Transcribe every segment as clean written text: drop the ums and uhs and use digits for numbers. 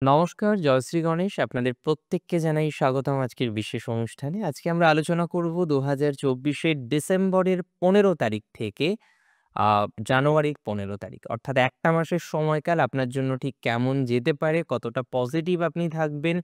নমস্কার, জয়শ্রী গণেশ। আপনাদের প্রত্যেককে জানাই স্বাগতম আজকের বিশেষ অনুষ্ঠানে। আজকে আমরা আলোচনা করব ২০২৪ এর ডিসেম্বরের ১৫ তারিখ থেকে আ জানুয়ারির ১৫ তারিখ। অর্থাৎ একটা মাসের সময়কাল আপনার জন্য ঠিক কেমন যেতে পারে, কতটা পজিটিভ আপনি থাকবেন,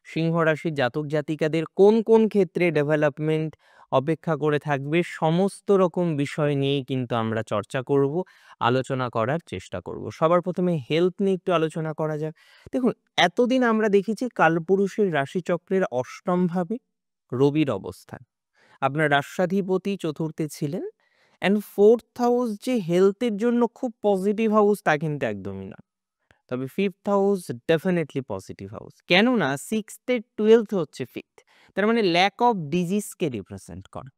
সিংহ রাশির জাতক-জাতিকাদের কোন, কোন ক্ষেত্রে ডেভেলপমেন্ট অপেক্ষা করে থাকবে, সমস্ত রকম বিষয় নিয়েই কিন্তু আমরা চর্চা করব, আলোচনা করার চেষ্টা করব। সবার ১ম এ হেলথ নিয়ে একটু আলোচনা করা যাক। দেখুন, এতদিন আমরা দেখেছি কালপুরুষের রাশিচক্রের ৮ম ভাবে রবির অবস্থান। আপনার রাস্যাধিপতি ৪র্থে ছিলেন অ্যান্ড 4th হাউস যে হেলথের জন্য খুব পজিটিভ হাউস তা কিন্তু একদমই না। তবে 5th house definitely positive house. কেননা 6th এর 12th হচ্ছে 5th। তার মানে ল্যাক অফ ডিজিজকে রিপ্রেজেন্ট করে।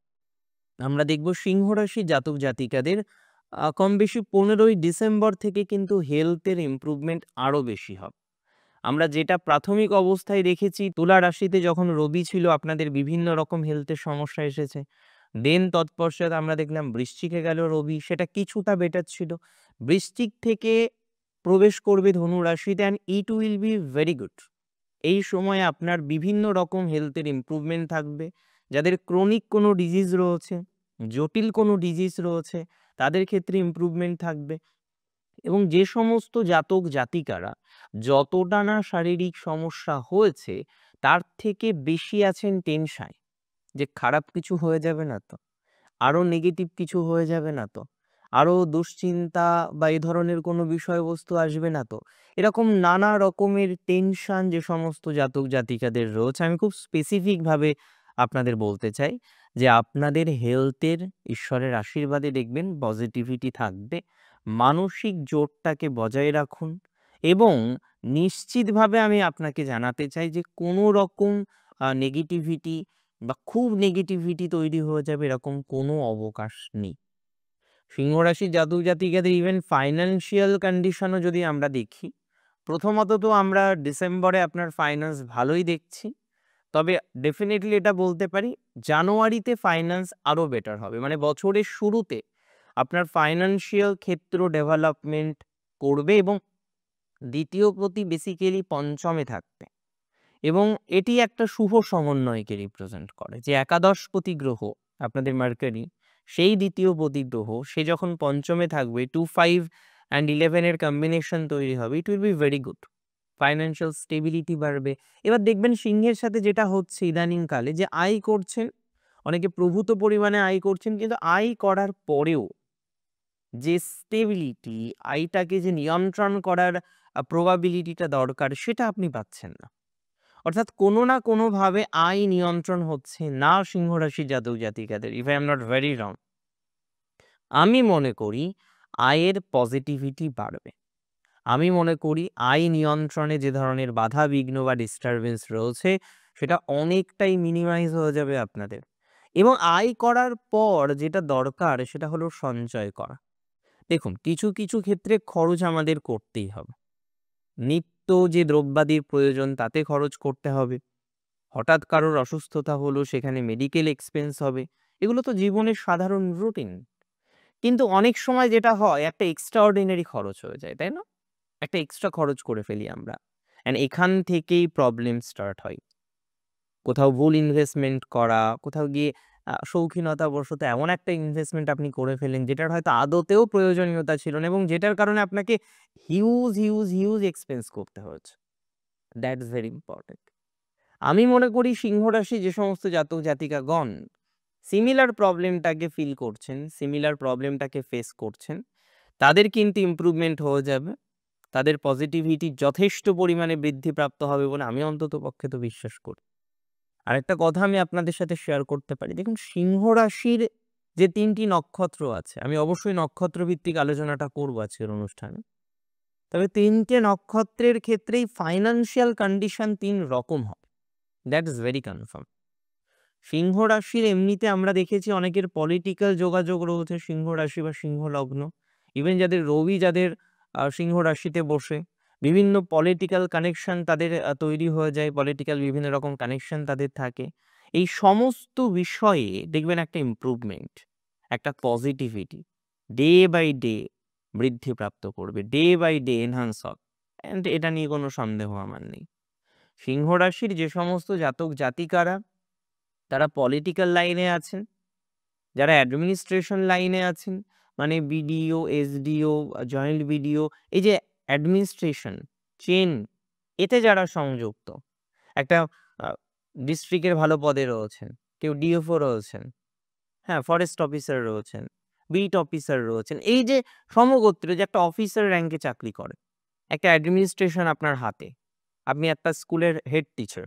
আমরা দেখব সিংহ রাশির জাতক-জাতিকাদের কম বেশি ১৫ই ডিসেম্বর থেকে কিন্তু হেলথের ইমপ্রুভমেন্ট আরো বেশি হবে। আমরা যেটা প্রাথমিক অবস্থায় দেখেছি তুলা রাশিতে যখন রবি ছিল আপনাদের বিভিন্ন রকম হেলথের সমস্যা এসেছে। দেন তৎপশ্চাৎ আমরা দেখলাম বৃশ্চিকে গেল রবি, সেটা কিছুটা বেটার ছিল। বৃশ্চিক থেকে প্রবেশ করবে ধনু রাশিতে and it will be very good. এই সময়ে আপনার বিভিন্ন রকম হেলথের ইমপ্রুভমেন্ট থাকবে। যাদের ক্রনিক কোনো ডিজিজ রয়েছে, জটিল কোনো ডিজিজ রয়েছে, তাদের ক্ষেত্রে ইমপ্রুভমেন্ট থাকবে। এবং যে সমস্ত জাতক জাতিকারা যতটা না শারীরিক সমস্যা হয়েছে তার থেকে বেশি আছেন টেনশায় যে খারাপ কিছু হয়ে যাবে না তো, আরো নেগেটিভ কিছু হয়ে যাবে না তো, আরো দুশ্চিন্তা বা এই ধরনের কোনো বিষয়বস্তু আসবে না তো, এরকম নানা রকমের টেনশন যে সমস্ত জাতক জাতিকাদের রয়েছে, আমি খুব স্পেসিফিক ভাবে আপনাদের বলতে চাই যে আপনাদের হেলথের ঈশ্বরের আশীর্বাদে দেখবেন পজিটিভিটি থাকবে। মানসিক জোরটাকে বজায় রাখুন এবং নিশ্চিতভাবে আমি আপনাকে জানাতে চাই যে কোনো রকম নেগেটিভিটি বা খুব নেগেটিভিটি তৈরি হয়ে যাবে এরকম কোনো অবকাশ নেই। সিংহ রাশির জাতক জাতিকাদের ইভেন ফাইন্যান্সিয়াল কন্ডিশনও যদি আমরা দেখি, প্রথমত তো আমরা ডিসেম্বরে আপনার ফাইন্যান্স ভালোই দেখছি। তবে ডেফিনিটলি এটা বলতে পারি জানুয়ারিতে ফাইন্যান্স আরো বেটার হবে। মানে বছরের শুরুতে আপনার ফাইন্যান্সিয়াল ক্ষেত্র ডেভেলপমেন্ট করবে এবং দ্বিতীয় প্রতি বেসিক্যালি পঞ্চমে থাকবে। এবং এটি একটা শুভ সমন্বয়কে রিপ্রেজেন্ট করে যে একাদশপতি গ্রহ আপনাদের মার্কারি, সেই দ্বিতীয় পতি গ্রহ সে যখন পঞ্চমে থাকবে 2, 5 অ্যান্ড 11 এর কম্বিনেশন তৈরি হবে, it will be very good. Financial stability বাড়বে। এবার দেখবেন সিংহের সাথে যেটা হচ্ছে ইদানিং কালে যে আয় করছেন, অনেকে প্রভূত পরিমাণে আয় করছেন, কিন্তু আয় করার পরেও যে স্টেবিলিটি, আয়টাকে যে নিয়ন্ত্রণ করার প্রবাবিলিটিটা দরকার সেটা আপনি পাচ্ছেন না। অর্থাৎ কোনো না কোনোভাবে আয় নিয়ন্ত্রণ হচ্ছে না সিংহ রাশির জাতক জাতিকাদের। If I am not very wrong, আমি মনে করি আয়ের পজিটিভিটি বাড়বে। আমি মনে করি আয় নিয়ন্ত্রণে যে ধরনের বাধা বিঘ্ন বা ডিস্টারবেন্স রয়েছে সেটা অনেকটাই মিনিমাইজ হয়ে যাবে আপনাদের। এবং আয় করার পর যেটা দরকার সেটা হলো সঞ্চয় করা। দেখুন, কিছু, কিছু ক্ষেত্রে খরচ আমাদের করতেই হবে। নিত্য যে দ্রব্যাদির প্রয়োজন তাতে খরচ করতে হবে। হঠাৎ কারোর অসুস্থতা হলো সেখানে মেডিকেল এক্সপেন্স হবে। এগুলো তো জীবনের সাধারণ রুটিন। কিন্তু অনেক সময় যেটা হয় একটা এক্সট্রা অর্ডিনারি খরচ হয়ে যায়, তাই না? একটা এক্সট্রা খরচ করে ফেলি আমরা। অ্যান্ড এখান থেকেই প্রবলেম স্টার্ট হয়। কোথাও ভুল ইনভেস্টমেন্ট করা, কোথাও গিয়ে শৌখিনতাবশত এমন একটা ইনভেস্টমেন্ট আপনি করে ফেললেন যেটার হয়তো আদতেও প্রয়োজনীয়তা ছিল না এবং যেটার কারণে আপনাকে হিউজ এক্সপেন্স করতে হয়েছে। That's very important. আমি মনে করি সিংহ রাশি যে সমস্ত জাতক জাতিকাগণ সিমিলার প্রবলেমটাকে ফিল করছেন, সিমিলার প্রবলেমটাকে ফেস করছেন, তাদের কিন্তু ইমপ্রুভমেন্ট হয়ে যাবে। তাদের পজিটিভিটি যথেষ্ট পরিমাণে বৃদ্ধিপ্রাপ্ত হবে বলে আমি অন্ততপক্ষে তো বিশ্বাস করি। আরেকটা কথা আমি আপনাদের সাথে শেয়ার করতে পারি। দেখুন, সিংহ রাশির যে ৩ টি নক্ষত্র আছে, আমি অবশ্যই নক্ষত্র ভিত্তিক আলোচনাটা করব আজকের অনুষ্ঠানে। তবে ৩ টে নক্ষত্রের ক্ষেত্রেই ফাইন্যান্সিয়াল কন্ডিশন ৩ রকম হয়। That is very confirm. সিংহ রাশির এমনিতে আমরা দেখেছি অনেকের পলিটিক্যাল যোগাযোগ রয়েছে সিংহ রাশি বা সিংহ লগ্ন। ইভেন যাদের রবি যাদের সিংহ রাশিতে বসে বিভিন্ন পলিটিক্যাল কানেকশন তাদের তৈরি হয়ে যায়, পলিটিক্যাল বিভিন্ন রকম কানেকশন তাদের থাকে। এই সমস্ত বিষয়ে দেখবেন একটা ইমপ্রুভমেন্ট, একটা পজিটিভিটি ডে বাই ডে বৃদ্ধিপ্রাপ্ত করবে, ডে বাই ডে এনহান্স হবে। অ্যান্ড এটা নিয়ে কোনো সন্দেহ আমার নেই। সিংহ রাশির যে সমস্ত জাতক জাতিকারা তারা পলিটিক্যাল লাইনে আছেন, যারা অ্যাডমিনিস্ট্রেশন লাইনে আছেন, মানে বিডিও, এসডিও, জয়েন্ট বিডিও, এই যে অ্যাডমিনিস্ট্রেশন চেন, এতে যারা সংযুক্ত, একটা ডিস্ট্রিক্টের ভালো পদে রয়েছেন, কেউ ডিএফও রয়েছেন, হ্যাঁ, ফরেস্ট অফিসার রয়েছেন, বিট অফিসার রয়েছেন, এই যে সমগোত্রীয় যে একটা অফিসার র্যাঙ্কে চাকরি করে, একটা অ্যাডমিনিস্ট্রেশন আপনার হাতে, আপনি একটা স্কুলের হেড টিচার,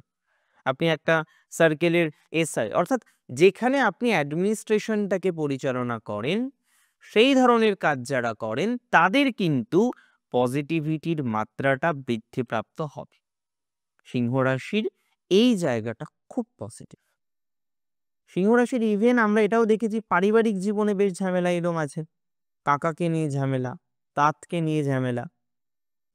আপনি একটা সার্কেলের এসআই, অর্থাৎ যেখানে আপনি অ্যাডমিনিস্ট্রেশনটাকে পরিচালনা করেন, সেই ধরনের কাজ যারা করেন তাদের কিন্তু পজিটিভিটির মাত্রাটা বৃদ্ধিপ্রাপ্ত হবে। সিংহ রাশির এই জায়গাটা খুব পজিটিভ। সিংহ রাশির ইভেন আমরা এটাও দেখেছি পারিবারিক জীবনে বেশ ঝামেলা এরম আছে, কাকাকে নিয়ে ঝামেলা, তাতকে নিয়ে ঝামেলা।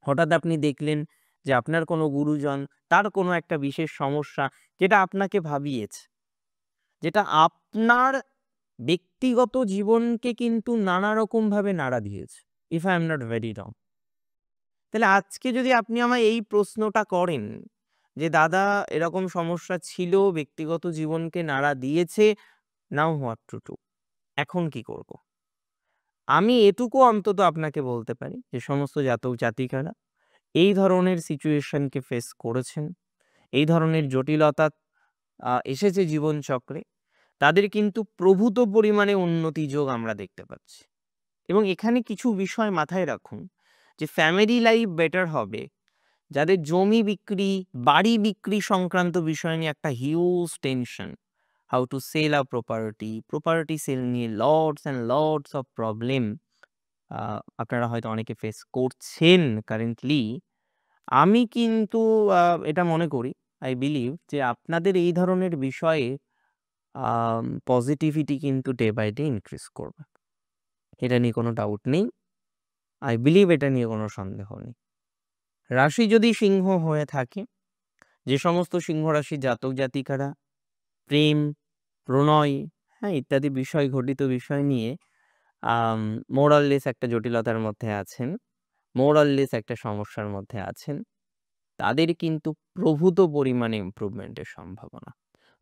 হঠাৎ আপনি দেখলেন যে আপনার কোনো গুরুজন, তার কোনো একটা বিশেষ সমস্যা যেটা আপনাকে ভাবিয়েছে, যেটা আপনার ব্যক্তিগত জীবনকে কিন্তু নানা রকমভাবে নাড়া দিয়েছে, if I am not very wrong. তাহলে আজকে যদি আপনি আমায় এই প্রশ্নটা করেন যে দাদা এরকম সমস্যা ছিল, ব্যক্তিগত জীবনকে নাড়া দিয়েছে, নাও হোয়াট টু ডু, এখন কি করব? আমি এটুকু অন্তত আপনাকে বলতে পারি যে সমস্ত জাতক জাতিকারা এই ধরনের সিচুয়েশনকে ফেস করেছেন, এই ধরনের জটিলতা এসেছে জীবনচক্রে, তাদের কিন্তু প্রভূত পরিমাণে উন্নতি যোগ আমরা দেখতে পাচ্ছি। এবং এখানে কিছু বিষয় মাথায় রাখুন যে ফ্যামিলি লাইফ বেটার হবে, যাদের জমি বিক্রি, বাড়ি বিক্রি সংক্রান্ত বিষয় নিয়ে একটা huge tension, how to sell a property sell নিয়ে lots and lots of problem আপনারা হয়তো অনেকে ফেস করছেন কারেন্টলি। আমি কিন্তু এটা মনে করি, আই বিলিভ যে আপনাদের এই ধরনের বিষয়ে পজিটিভিটি কিন্তু ডে বাই ডে ইনক্রিজ করবে, এটা নিয়ে কোনো ডাউট নেই। আই বিলিভ এটা নিয়ে কোনো সন্দেহ নেই। রাশি যদি সিংহ হয়ে থাকে, যে সমস্ত সিংহ রাশি জাতক জাতিকারা প্রেম, প্রণয়, হ্যাঁ, ইত্যাদি বিষয় ঘটিত বিষয় নিয়ে মোরাললেস একটা জটিলতার মধ্যে আছেন, মোরাললেস একটা সমস্যার মধ্যে আছেন, তাদের কিন্তু প্রভূত পরিমাণে ইমপ্রুভমেন্টের সম্ভাবনা,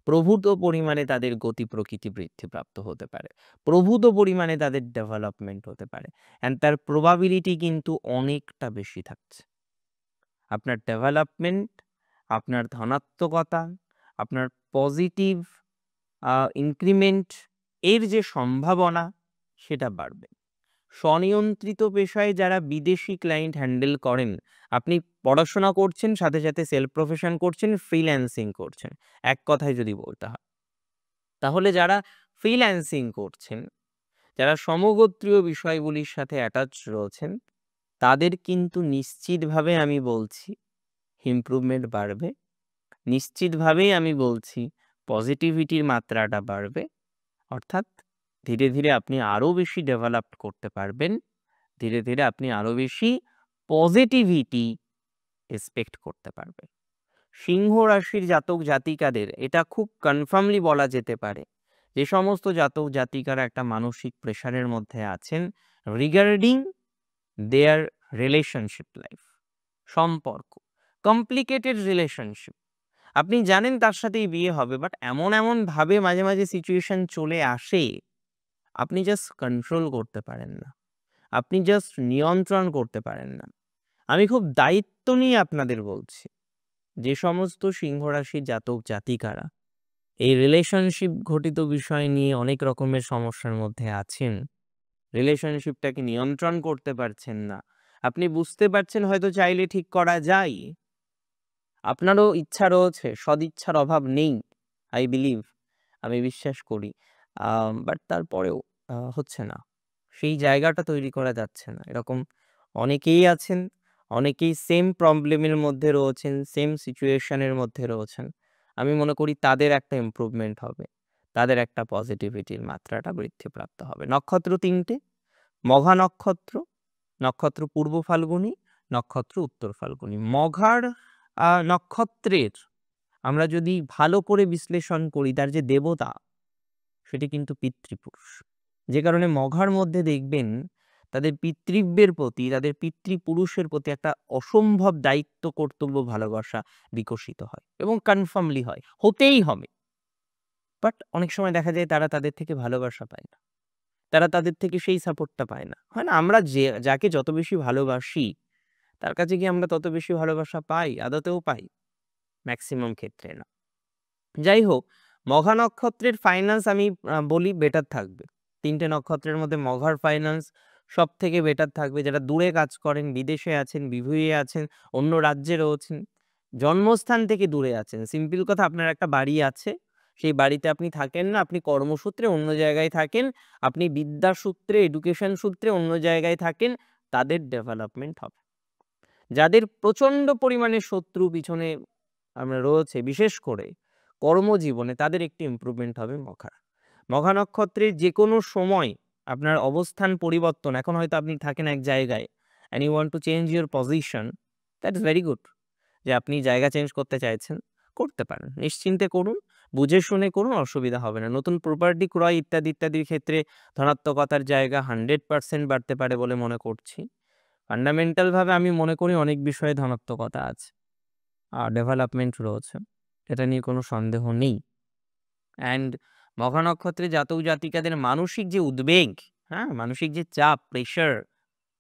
প্রভূত পরিমাণে তাদের গতি প্রকৃতি বৃদ্ধিপ্রাপ্ত হতে পারে, প্রভূত পরিমাণে তাদের ডেভেলপমেন্ট হতে পারে, অ্যান্ড তার প্রবাবিলিটি কিন্তু অনেকটা বেশি থাকছে। আপনার ডেভেলপমেন্ট, আপনার ধনাত্মকতা, আপনার পজিটিভ ইনক্রিমেন্ট, এর যে সম্ভাবনা সেটা বাড়বে। স্বনিয়ন্ত্রিত পেশায় যারা বিদেশি ক্লায়েন্ট হ্যান্ডেল করেন, আপনি পড়াশোনা করছেন, সাথে সাথে সেলফ প্রফেশন করছেন, ফ্রিল্যান্সিং করছেন, এক কথায় যদি বলতে হয়, তাহলে যারা ফ্রিল্যান্সিং করছেন, যারা সমগোত্রীয় বিষয়গুলির সাথে অ্যাটাচ রয়েছেন, তাদের কিন্তু নিশ্চিতভাবে আমি বলছি ইমপ্রুভমেন্ট বাড়বে, নিশ্চিতভাবেই আমি বলছি পজিটিভিটির মাত্রাটা বাড়বে, অর্থাৎ ধীরে ধীরে আপনি আরও বেশি ডেভেলপ করতে পারবেন, ধীরে ধীরে আপনি আরও বেশি পজিটিভিটি এক্সপেক্ট করতে পারবেন। সিংহ রাশির জাতক জাতিকাদের এটা খুব কনফার্মলি বলা যেতে পারে, যে সমস্ত জাতক জাতিকারা একটা মানসিক প্রেশারের মধ্যে আছেন রিগার্ডিং দেয়ার রিলেশনশিপ লাইফ, সম্পর্ক, কমপ্লিকেটেড রিলেশনশিপ, আপনি জানেন তার সাথেই বিয়ে হবে, বাট এমন এমন ভাবে মাঝে মাঝে সিচুয়েশন চলে আসে, আপনি জাস্ট কন্ট্রোল করতে পারেন না, আপনি জাস্ট নিয়ন্ত্রণ করতে পারেন না। আমি খুব দায়িত্ব নিয়ে আপনাদের বলছি, যে সমস্ত সিংহ রাশির জাতক জাতিকারা এই রিলেশনশিপ ঘটিত বিষয় নিয়ে অনেক রকমের সমস্যার মধ্যে আছেন, রিলেশনশিপটাকে নিয়ন্ত্রণ করতে পারছেন না, আপনি বুঝতে পারছেন হয়তো চাইলে ঠিক করা যায়, আপনারও ইচ্ছা রয়েছে, সদিচ্ছার অভাব নেই, আই বিলিভ, আমি বিশ্বাস করি, বাট তারপরেও হচ্ছে না, সেই জায়গাটা তৈরি করা যাচ্ছে না। এরকম অনেকেই আছেন, অনেকেই সেম প্রবলেমের মধ্যে রয়েছেন, সেম সিচুয়েশনের মধ্যে রয়েছেন। আমি মনে করি তাদের একটা ইমপ্রুভমেন্ট হবে, তাদের একটা পজিটিভিটির মাত্রাটা বৃদ্ধিপ্রাপ্ত হবে। নক্ষত্র তিনটে, মঘা নক্ষত্র, নক্ষত্র পূর্ব ফাল্গুনী, নক্ষত্র উত্তর ফাল্গুনী। মঘার নক্ষত্রের আমরা যদি ভালো করে বিশ্লেষণ করি, তার যে দেবতা সেটি কিন্তু পিতৃপুরুষ, যে কারণে মঘার মধ্যে দেখবেন তাদের পিতৃব্যের প্রতি, তাদের পিতৃপুরুষের প্রতি একটা অসম্ভব দায়িত্ব, কর্তব্য, ভালোবাসা বিকশিত হয় এবং কনফার্মলি হয়, হতেই হবে। বাট অনেক সময় দেখা যায় তারা তাদের থেকে ভালোবাসা পায় না। তারা তাদের থেকে সেই সাপোর্টটা পায় না। হয় না? আমরা যাকে যত বেশি ভালোবাসি, তার কাছে কি আমরা তত বেশি ভালোবাসা পাই? আদতেও পাই? ম্যাক্সিমাম ক্ষেত্রে না। যাই হোক, মঘা নক্ষত্রের ফাইন্যান্স আমি বলি বেটার থাকবে। ৩ টে নক্ষত্রের মধ্যে মঘার ফাইন্যান্স সবথেকে বেটার থাকবে। যারা দূরে কাজ করেন, বিদেশে আছেন, বিভিয়ে আছেন, অন্য রাজ্যে রয়েছেন, জন্মস্থান থেকে দূরে আছেন। সিম্পল কথা, আপনার একটা বাড়ি আছে, সেই বাড়িতে আপনি থাকেন না, আপনি কর্মসূত্রে অন্য জায়গায় থাকেন, আপনি বিদ্যাসূত্রে, এডুকেশন সূত্রে অন্য জায়গায় থাকেন, তাদের ডেভেলপমেন্ট হবে। যাদের প্রচণ্ড পরিমাণে শত্রু পিছনে রয়েছে, বিশেষ করে কর্মজীবনে, তাদের একটি ইমপ্রুভমেন্ট হবে মঘা। মঘা নক্ষত্রের যে কোনো সময় আপনার অবস্থান পরিবর্তন, এখন হয়তো আপনি থাকেন এক জায়গায় and you want to change your position, that is very good. যে আপনি জায়গা চেঞ্জ করতে চাইছেন, করতে পারেন, নিশ্চিন্তে করুন, বুঝে শুনে করুন, অসুবিধা হবে না। নতুন প্রপার্টি ক্রয় ইত্যাদি ইত্যাদির ক্ষেত্রে ধনাত্মকতার জায়গা 100% বাড়তে পারে বলে মনে করছি। ফান্ডামেন্টালভাবে আমি মনে করি অনেক বিষয়ে ধনাত্মকতা আছে আর ডেভেলপমেন্ট রয়েছে, এটা নিয়ে কোনো সন্দেহ নেই। অ্যান্ড মঘা নক্ষত্রে জাতক জাতিকাদের মানসিক যে উদ্বেগ, হ্যাঁ, মানসিক যে চাপ, প্রেশার,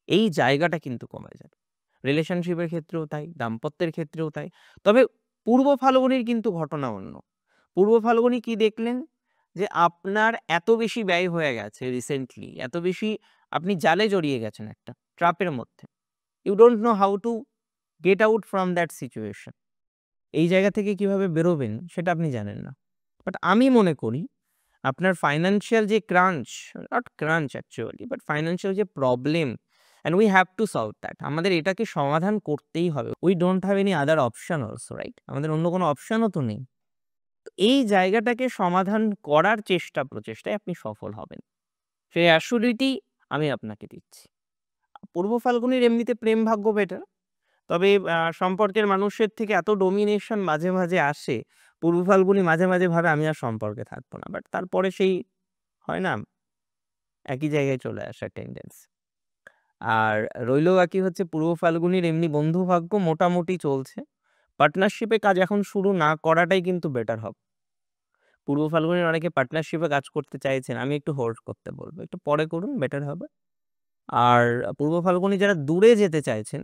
এই জায়গাটা কিন্তু কমে যাবে। রিলেশনশিপের ক্ষেত্রেও তাই, দাম্পত্যের ক্ষেত্রেও তাই। তবে পূর্ব ফাল্গুনির কিন্তু ঘটনা অন্য। পূর্ব ফাল্গুনি কি দেখলেন? যে আপনার এত বেশি ব্যয় হয়ে গেছে রিসেন্টলি, এত বেশি আপনি জালে জড়িয়ে গেছেন একটা ট্র্যাপের মধ্যে। You don't know how to get out from that situation. এই জায়গা থেকে কিভাবে বেরোবেন সেটা আপনি জানেন না। বাট আমি মনে করি আপনার ফাইন্যান্সিয়াল যে crunch, not crunch actually, but financial যে problem, and we have to solve that. আমাদের এটাকে সমাধান করতেই হবে। We don't have any other option also, right? আমাদের অন্য কোনো অপশনও তো নেই। তো এই জায়গাটাকে সমাধান করার প্রচেষ্টায় আপনি সফল হবেন। সেই অ্যাসিউরিটি আমি আপনাকে দিচ্ছি। পূর্ব ফাল্গুনির এমনিতে প্রেম ভাগ্য বেটার। তবে সম্পর্কের মানুষের থেকে এত ডমিনেশন মাঝে, মাঝে আসে, পূর্ব ফাল্গুনি মাঝে, মাঝে ভাবে আমি আর সম্পর্কে থাকবো না। বাট তারপরে সেই হয় না, একই জায়গায় চলে আসার টেনডেন্সি। আর রইল বাকি হচ্ছে পূর্ব ফাল্গুনির এমনি বন্ধু ভাগ্য মোটামুটি চলছে। পার্টনারশিপে কাজ এখন শুরু না করাটাই কিন্তু বেটার হবে। পূর্ব ফাল্গুনির অনেকে পার্টনারশিপে কাজ করতে চাইছেন, আমি একটু হোল্ড করতে বলবো। একটু পরে করুন, বেটার হবে। আর পূর্ব ফাল্গুনি যারা দূরে যেতে চাইছেন,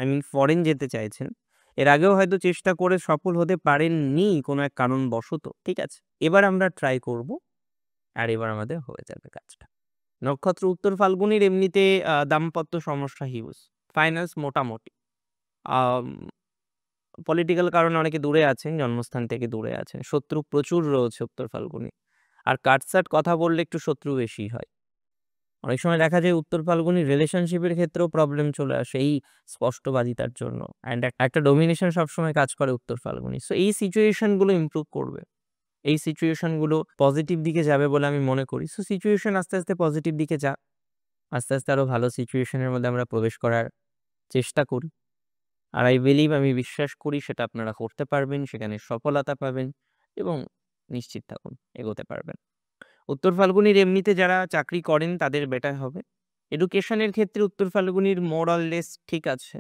আই মিন ফরেন যেতে চাইছেন, এর আগেও হয়তো চেষ্টা করে সফল হতে পারেননি কোনো এক কারণবশত, ঠিক আছে? এবার আমরা ট্রাই করব, আর এবার আমাদের হয়ে যাবে কাজটা। নক্ষত্র উত্তর ফাল্গুনির এমনিতে দাম্পত্য সমস্যা হিউজ, ফাইন্যান্স মোটামুটি। আম পলিটিক্যাল কারণে অনেকে দূরে আছেন, জন্মস্থান থেকে দূরে আছেন। শত্রু প্রচুর রয়েছে উত্তর ফাল্গুনি। আর কাটসাট কথা বললে একটু শত্রু বেশি হয়। অনেক সময় দেখা যায় উত্তর ফাল্গুনি রিলেশনশিপের ক্ষেত্রেও প্রবলেম চলে আসে এই স্পষ্টবাদিতার জন্য। অ্যান্ড একটা ডমিনেশন সবসময় কাজ করে উত্তর ফাল্গুনি। সো এই সিচুয়েশনগুলো ইমপ্রুভ করবে। এই সিচুয়েশনগুলো পজিটিভ দিকে যাবে বলে আমি মনে করি। সো সিচুয়েশন আস্তে, আস্তে পজিটিভ দিকে যাক। আস্তে, আস্তে আরো ভালো সিচুয়েশনের মধ্যে আমরা প্রবেশ করার চেষ্টা করি। আর আমি বিশ্বাস করি সেটা আপনারা করতে পারবেন, সেখানে সফলতা পাবেন এবং নিশ্চিত থাকুন এগোতে পারবেন। উত্তর ফাল্গুনির এমনিতে যারা চাকরি করেন তাদের বেটার হবে। এডুকেশনের ক্ষেত্রে উত্তর ফাল্গুনির মোর অর লেস ঠিক আছে।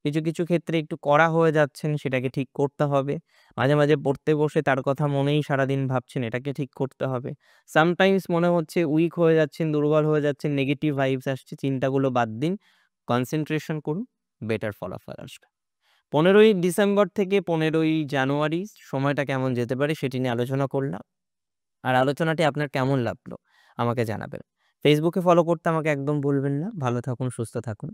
কিছু, কিছু ক্ষেত্রে একটু কড়া হয়ে যাচ্ছেন, সেটাকে ঠিক করতে হবে। মাঝে, মাঝে পড়তে বসে তার কথা মনেই সারাদিন ভাবছেন, এটাকে ঠিক করতে হবে। সামটাইমস মনে হচ্ছে উইক হয়ে যাচ্ছেন, দুর্বল হয়ে যাচ্ছেন, নেগেটিভ ভাইবস আসছে, চিন্তাগুলো বাদ দিন। কনসেনট্রেশন করুন, বেটার ফলাফল আসবে। 15ই ডিসেম্বর থেকে 15ই জানুয়ারি সময়টা কেমন যেতে পারে সেটি নিয়ে আলোচনা করলাম। আর আলোচনাটি আপনার কেমন লাগলো আমাকে জানাবেন। ফেসবুকে ফলো করতে আমাকে একদম ভুলবেন না। ভালো থাকুন, সুস্থ থাকুন।